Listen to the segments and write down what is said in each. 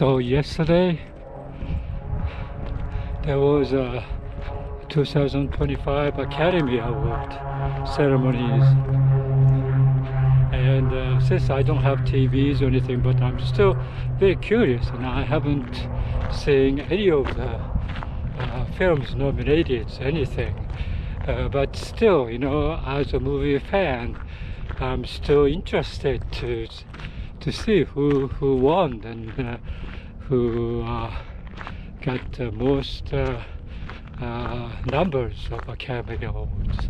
So yesterday there was a 2025 Academy Award ceremonies, and since I don't have TVs or anything, but I'm still very curious, and I haven't seen any of the films nominated, anything. But still, as a movie fan, I'm still interested to see who won and who got the most numbers of Academy Awards.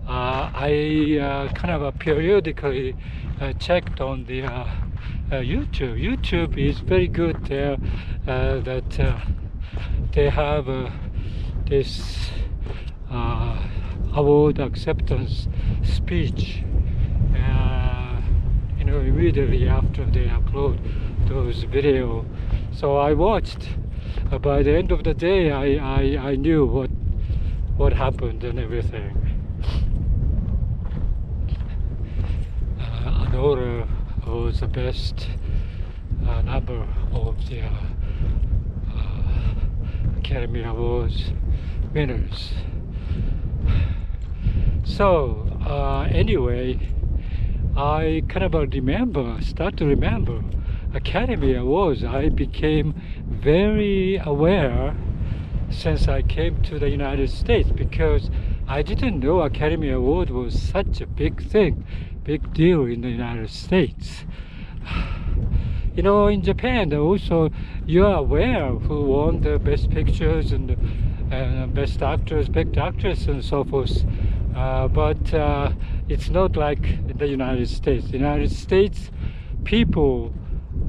I kind of periodically checked on the YouTube. YouTube is very good there. That they have this award acceptance speech. Immediately after they upload those video. So I watched. By the end of the day, I knew what happened and everything. Anora was the best number of the Academy Awards winners. So anyway, I kind of start to remember Academy Awards. I became very aware since I came to the United States, because I didn't know Academy Award was such a big thing, big deal in the United States. In Japan also you're aware of who won the best pictures and best actors, best actress and so forth. But it's not like in the United States. The United States people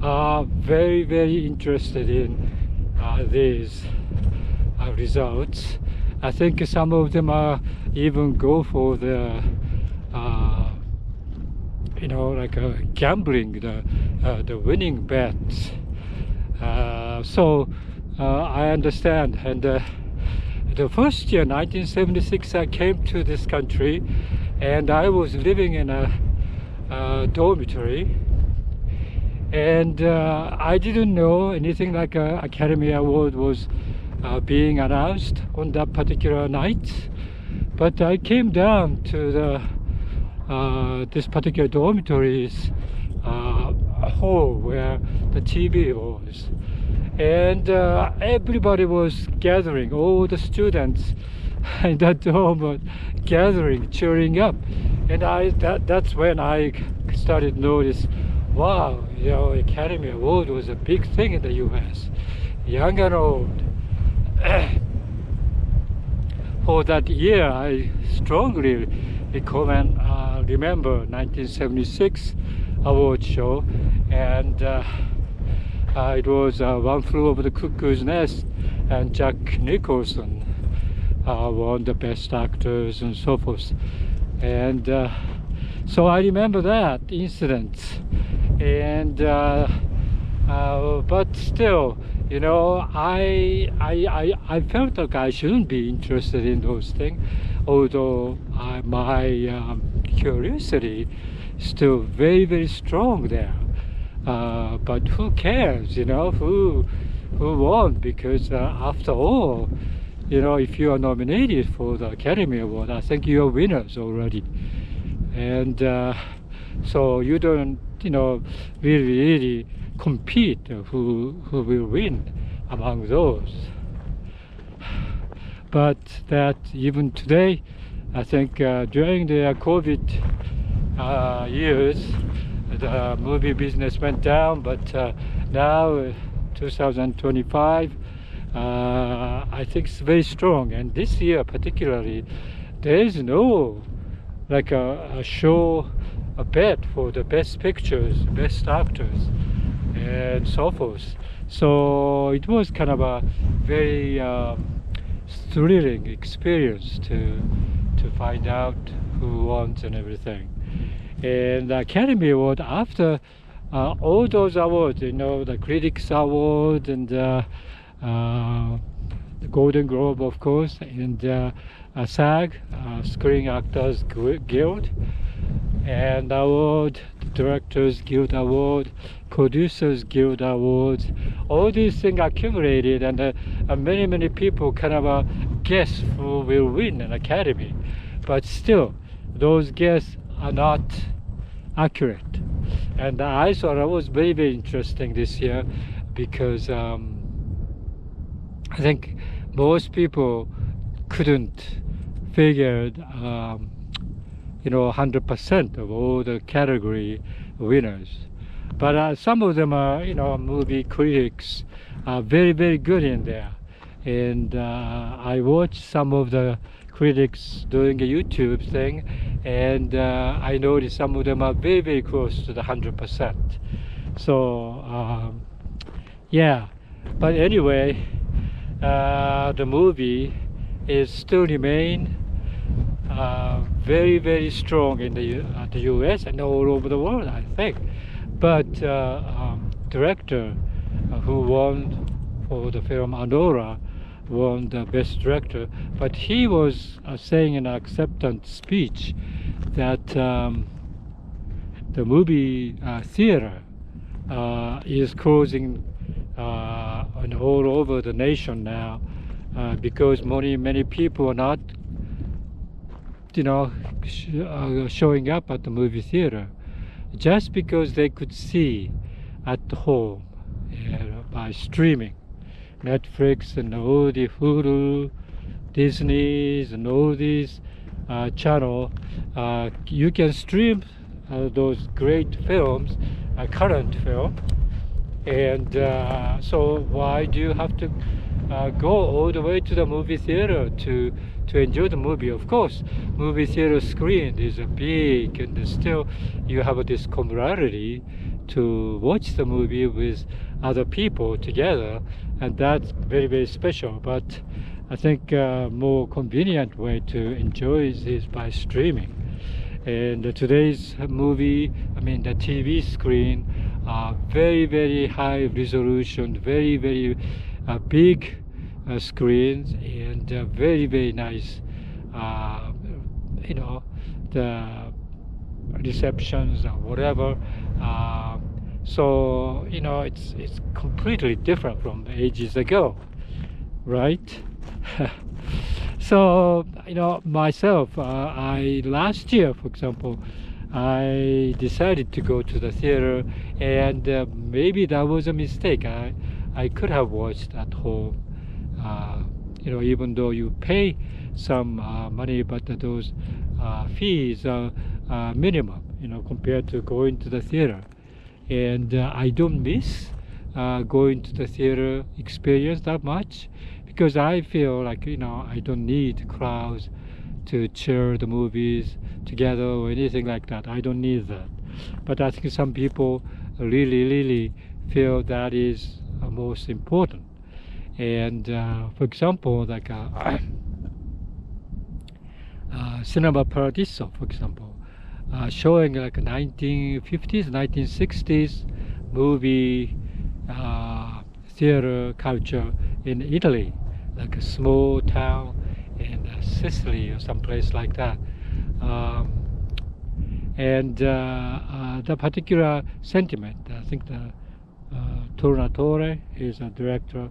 are very, very interested in these results. I think some of them are even go for the like gambling, the winning bets. I understand. And the first year, 1976, I came to this country, and I was living in a dormitory, and I didn't know anything like a Academy Award was being announced on that particular night. But I came down to this particular dormitory's hall where the TV was, and everybody was gathering, all the students in that dorm were gathering, cheering up. And that's when I started to notice, wow, Academy Award was a big thing in the US, young and old. For that year, I strongly remember 1976 award show, and it was One Flew Over the Cuckoo's Nest, and Jack Nicholson won the best actors and so forth. And so I remember that incident, and but still, I felt like I shouldn't be interested in those things, although my curiosity is still very, very strong there. But who cares, who won? Because after all, if you are nominated for the Academy Award, I think you are winners already. And so you don't, really compete who will win among those. But that even today, I think during the COVID years, the movie business went down, but now 2025, I think it's very strong. And this year particularly, there is no like a show, a bet for the best pictures, best actors, and so forth. So it was kind of a very thrilling experience to find out who won and everything. And the Academy Award, after all those awards, the Critics Award and the Golden Globe, of course, and SAG, Screen Actors Guild, and award, Directors Guild Award, Producers Guild Awards. All these things accumulated, and many people kind of guess who will win an Academy, but still those guesses are not accurate. And I thought it was very interesting this year, because I think most people couldn't figure 100% of all the category winners, but some of them are, movie critics are very good in there. And I watched some of the critics doing a YouTube thing, and I noticed some of them are very close to the 100%. So yeah, but anyway, the movie is still remain very strong in the US and all over the world, I think. But director who won for the film Anora won the best director, but he was saying in an acceptance speech that the movie theater is closing all over the nation now, because many people are not showing up at the movie theater, just because they could see at home by streaming. Netflix and all the Hulu, Disney's and all these channel, you can stream those great films, current film, and so why do you have to go all the way to the movie theater to enjoy the movie? Of course, movie theater screen is big, and still you have this camaraderie to watch the movie with other people together, and that's very special. But I think more convenient way to enjoy is by streaming. And today's movie, the TV screen, very high resolution, very big screens, and very nice, the receptions or whatever. So it's completely different from ages ago, right? So myself, I last year, for example, I decided to go to the theater, and maybe that was a mistake. I could have watched at home, even though you pay some money, but those fees are minimum, compared to going to the theater. And I don't miss going to the theater experience that much, because I feel like I don't need crowds to cheer the movies together or anything like that. I don't need that. But I think some people really feel that is most important. And for example, like Cinema Paradiso, for example, showing like 1950s, 1960s movie theater culture in Italy, like a small town in Sicily or someplace like that. And the particular sentiment, I think the Tornatore is a director,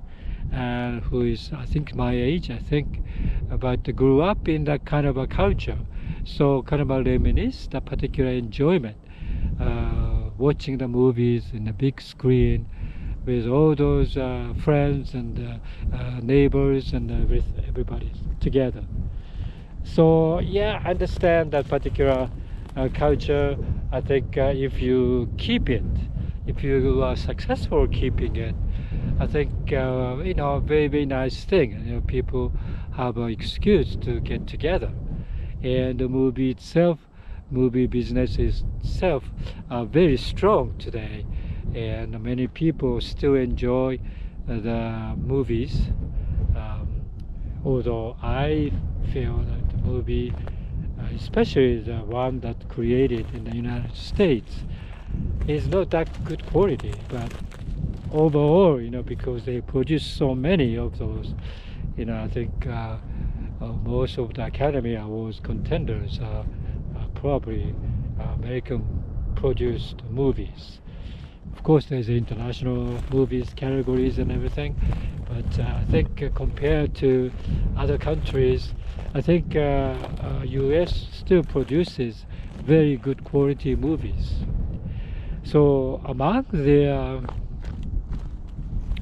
and who is, I think, my age, but grew up in that kind of a culture. So kind of a reminisce the particular enjoyment, watching the movies in the big screen with all those friends and neighbors and with everybody together. So yeah, I understand that particular culture. I think if you keep it, if you are successful keeping it, I think very nice thing. People have an excuse to get together, and the movie itself, movie business itself, are very strong today, and many people still enjoy the movies. Although I feel that the movie, especially the one that created in the United States, is not that good quality, but overall, because they produce so many of those, I think most of the Academy Awards contenders are probably American produced movies. Of course, there's international movies categories and everything, but I think compared to other countries, I think US still produces very good quality movies. So among the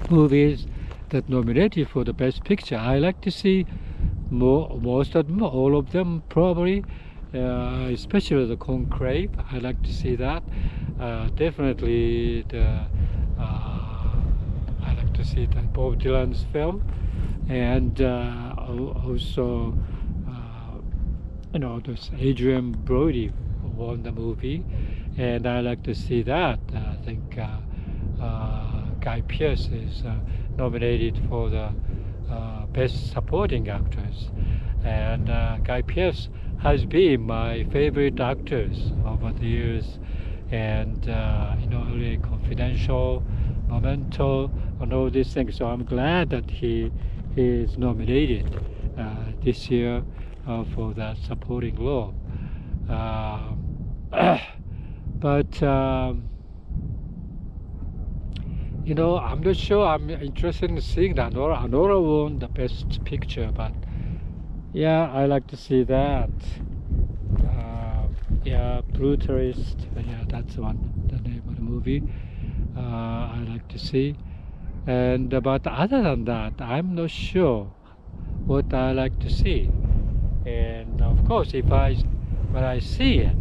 movies that nominated for the Best Picture, I like to see most of them, all of them probably, especially the Conclave. I like to see that. Definitely I like to see the Bob Dylan's film, and also this Adrian Brody won the movie, and I like to see that. I think Guy Pearce is nominated for the Best Supporting Actors, and Guy Pearce has been my favorite actors over the years, and really Confidential, Memento, and all these things. So I'm glad that he is nominated this year for that supporting role. But I'm not sure I'm interested in seeing that. Anora won the Best Picture, but yeah, I like to see that. Brutalist. Yeah, that's the name of the movie. I like to see. And but other than that, I'm not sure what I like to see. And of course, when I see it,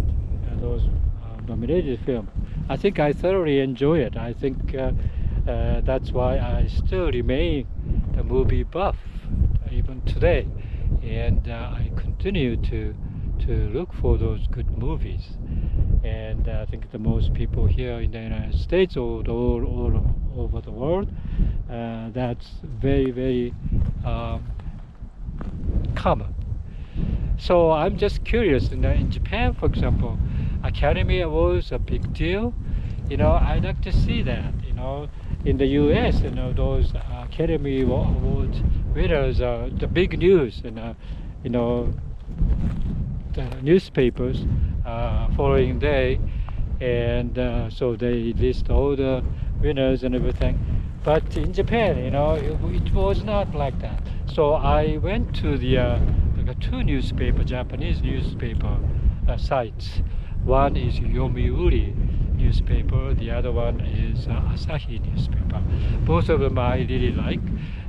those nominated film, I think I thoroughly enjoy it. I think that's why I still remain the movie buff even today, and I continue to look for those good movies. And I think the most people here in the United States or all over the world, that's very, very common. So I'm just curious. In Japan, for example, Academy Awards a big deal. I'd like to see that. In the U.S., those Academy Awards winners are the big news, the newspapers following day, and so they list all the winners and everything. But in Japan, it was not like that. So I went to the two Japanese newspaper sites. One is Yomiuri newspaper, the other one is Asahi newspaper. Both of them I really like.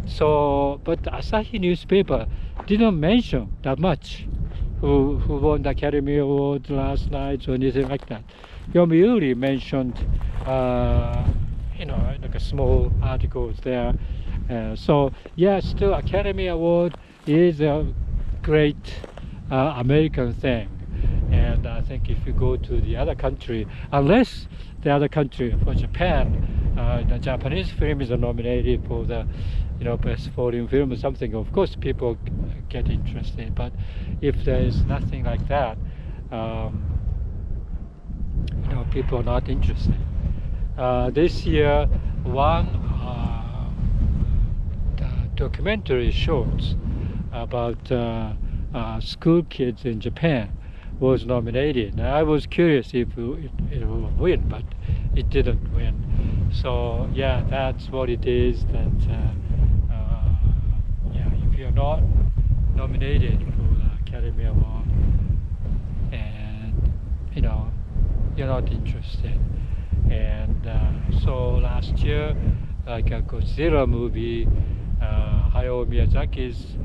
So, but Asahi newspaper didn't mention that much who won the Academy Award last night or anything like that. Yomiuri mentioned, like a small articles there. So yeah, still Academy Award is a great American thing. And I think if you go to the other country, unless the other country, for Japan, the Japanese film is nominated for the best foreign film or something, of course people get interested. But if there is nothing like that, people are not interested. This year, one the documentary shorts about school kids in Japan was nominated. Now, I was curious if it will win, but it didn't win. So yeah, that's what it is. That if you're not nominated for the Academy Award, and you're not interested. And so last year, like a Godzilla movie, Hayao Miyazaki's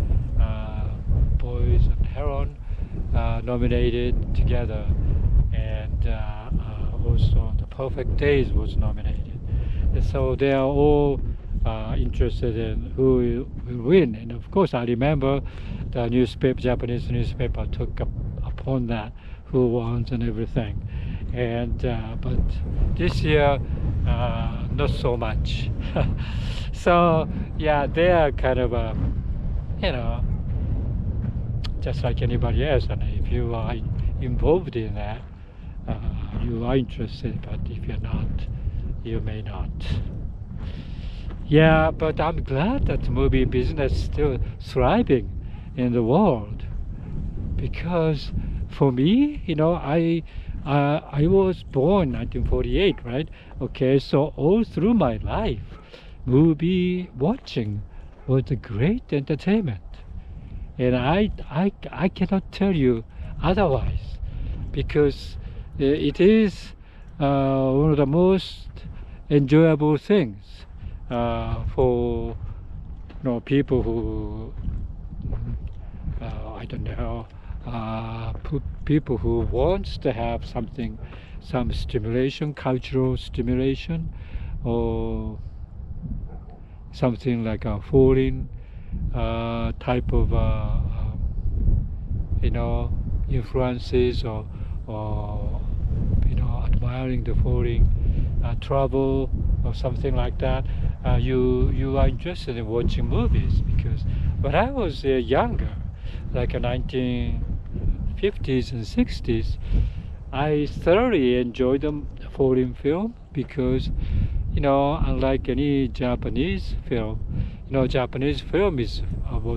Boys and Heron, nominated together, and also The Perfect Days was nominated. And so they are all interested in who will win. And of course, I remember the Japanese newspaper took upon that, who won and everything. And but this year, not so much. So yeah, they are kind of just like anybody else, and if you are involved in that, you are interested, but if you're not, you may not. Yeah, but I'm glad that movie business is still thriving in the world, because for me, I was born 1948, right? Okay, so all through my life, movie watching was a great entertainment, and I cannot tell you otherwise, because it is one of the most enjoyable things for people who I don't know, people who wants to have something, some stimulation, cultural stimulation, or something like a foreign type of you know influences, or admiring the foreign travel or something like that. You are interested in watching movies, because when I was younger, like 1950s and 60s, I thoroughly enjoyed the foreign film, because unlike any Japanese film, Japanese film was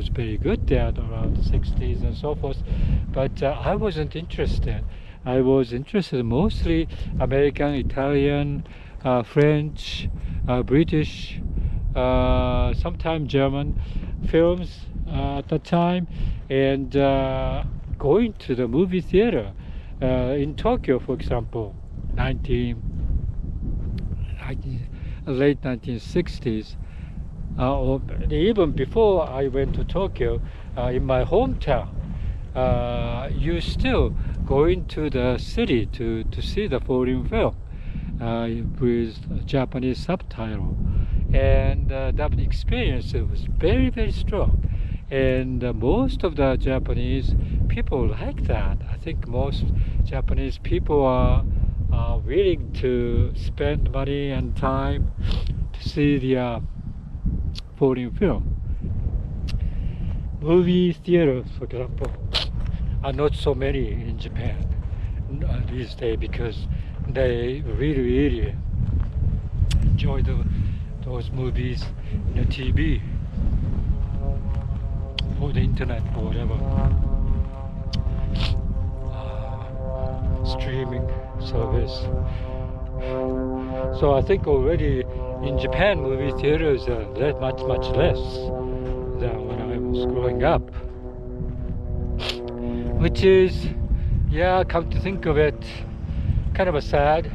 very good there around the 60s and so forth. But I wasn't interested. I was interested mostly American, Italian, French, British, sometimes German films at the time, and going to the movie theater in Tokyo, for example, 19 late 1960s, or even before I went to Tokyo, in my hometown, you still going to the city to see the foreign film with Japanese subtitle, and that experience was very, very strong. And most of the Japanese people like that. I think most Japanese people are willing to spend money and time to see the foreign film. Movie theaters, for example, are not so many in Japan these days, because they really, really enjoy those movies in the TV or the internet or whatever streaming service. So I think already in Japan, movie theaters are much, much less than when I was growing up, which is, yeah, come to think of it, kind of a sad,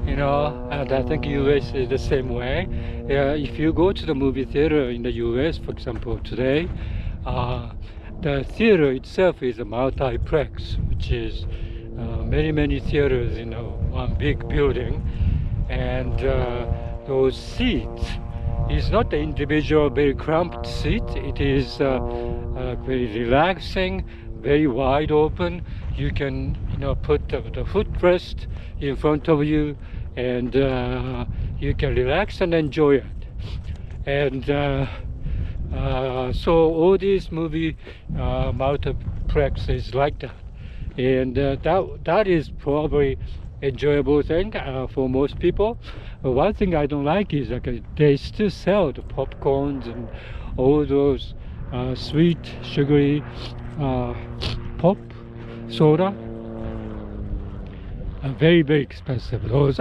and I think US is the same way. If you go to the movie theater in the US, for example, today, the theater itself is a multiplex, which is many, many theaters in one big building, and those seats is not the individual very cramped seat. It is very relaxing, very wide open. You can put the footrest in front of you, and you can relax and enjoy it. And so all these movie multiplexes like that, and that is probably enjoyable thing for most people. One thing I don't like is they still sell the popcorns and all those sweet, sugary pop soda. Very, very expensive. Those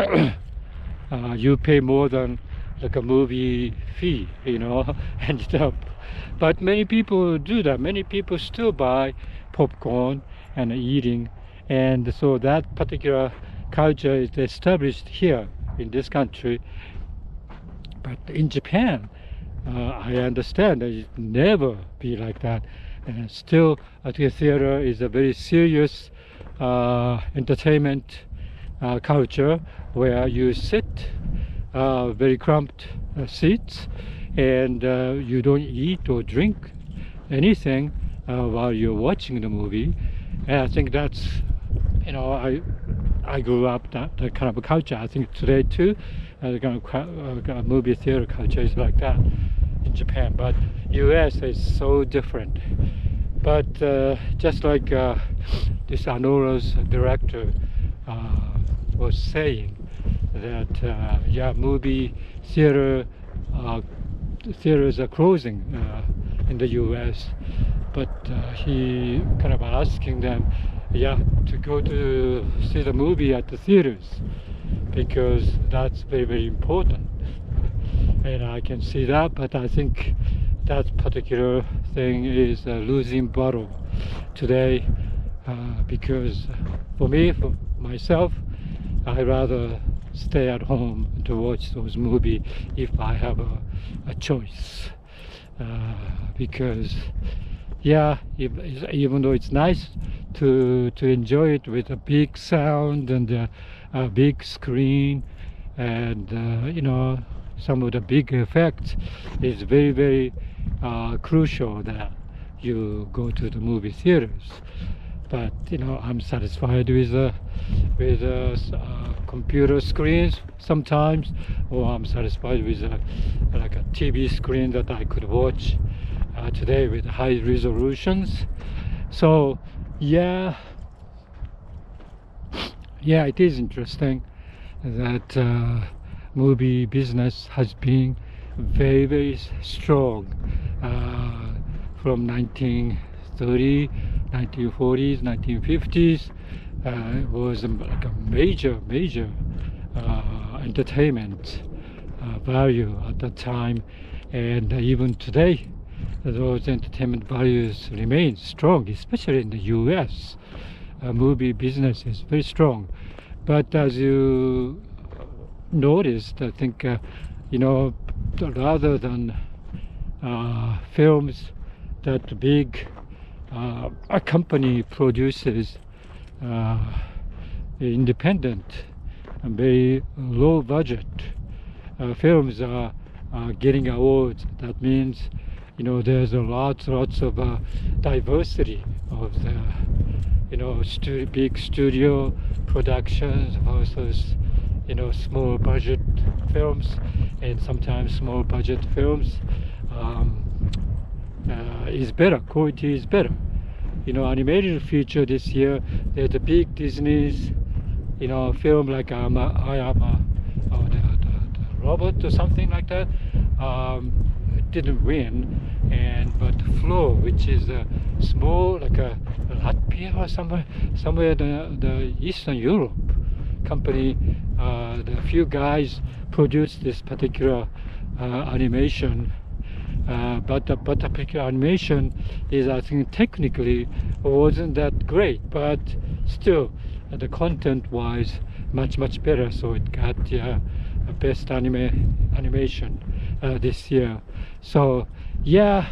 you pay more than like a movie fee, and but many people do that. Many people still buy popcorn and eating, and so that particular culture is established here in this country. But in Japan, I understand that it never be like that. And still, the theater is a very serious entertainment culture, where you sit very cramped seats, and you don't eat or drink anything while you're watching the movie. And I think that's, I grew up that kind of a culture. I think today too, the kind of movie theater culture is like that in Japan. But US is so different. But just like this Anora's director was saying, that movie theater theaters are closing in the US, but he kind of asking them, yeah, to go to see the movie at the theaters, because that's very, very important. And I can see that, but I think that particular thing is a losing battle today, because for me, for myself, I rather stay at home to watch those movies if I have a choice, because yeah, even though it's nice to enjoy it with a big sound and a big screen, and you know, some of the big effects, is very, very crucial that you go to the movie theaters. But you know, I'm satisfied with computer screens sometimes, or I'm satisfied with like a TV screen that I could watch today with high resolutions. So yeah, it is interesting that movie business has been very, very strong from 1930, 1940s, 1950s. It was like a major entertainment value at that time, and even today those entertainment values remain strong, especially in the US. Movie business is very strong. But as you noticed, I think you know, rather than films that big a company produces, independent and very low budget films are getting awards. That means, you know, there's lots of diversity of the, you know, big studio productions versus, you know, small budget films. And sometimes small budget films is better, quality is better. You know, animated feature this year, there's a big Disney's, you know, film like the robot or something like that. It didn't win, but Flow, which is a small, like a Latvia or somewhere the Eastern Europe company, the few guys produced this particular animation. But the particular animation is, I think, technically wasn't that great, but still the content wise much better, so it got best animation this year. So yeah,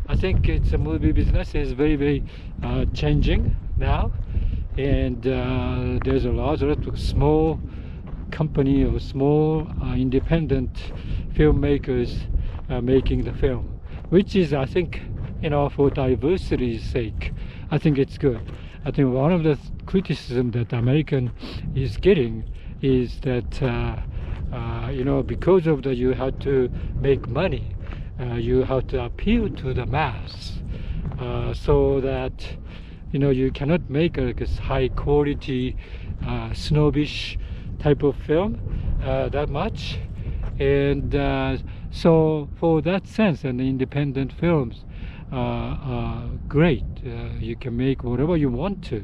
I think it's a movie business is very changing now, and there's a lot of small company or small independent filmmakers making the film, which is, I think, you know, for diversity's sake, I think it's good. I think one of the criticism that American is getting is that you know, because of the, you have to make money, you have to appeal to the mass, so that, you know, you cannot make a high quality snobbish type of film that much. And so for that sense, and independent films are great. You can make whatever you want to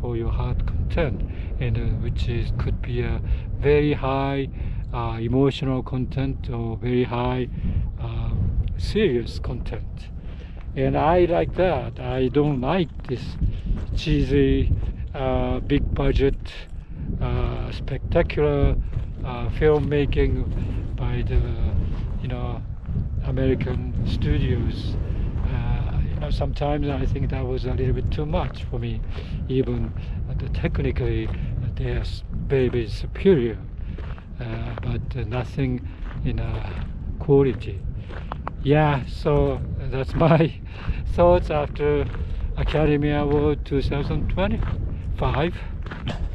for your hard content, and which could be a very high emotional content or very high serious content. And I like that. I don't like this cheesy big budget spectacular filmmaking by the, you know, American studios. You know, sometimes I think that was a little bit too much for me. Even technically, they are very superior, but nothing in quality. Yeah, so that's my thoughts after Academy Award 2025.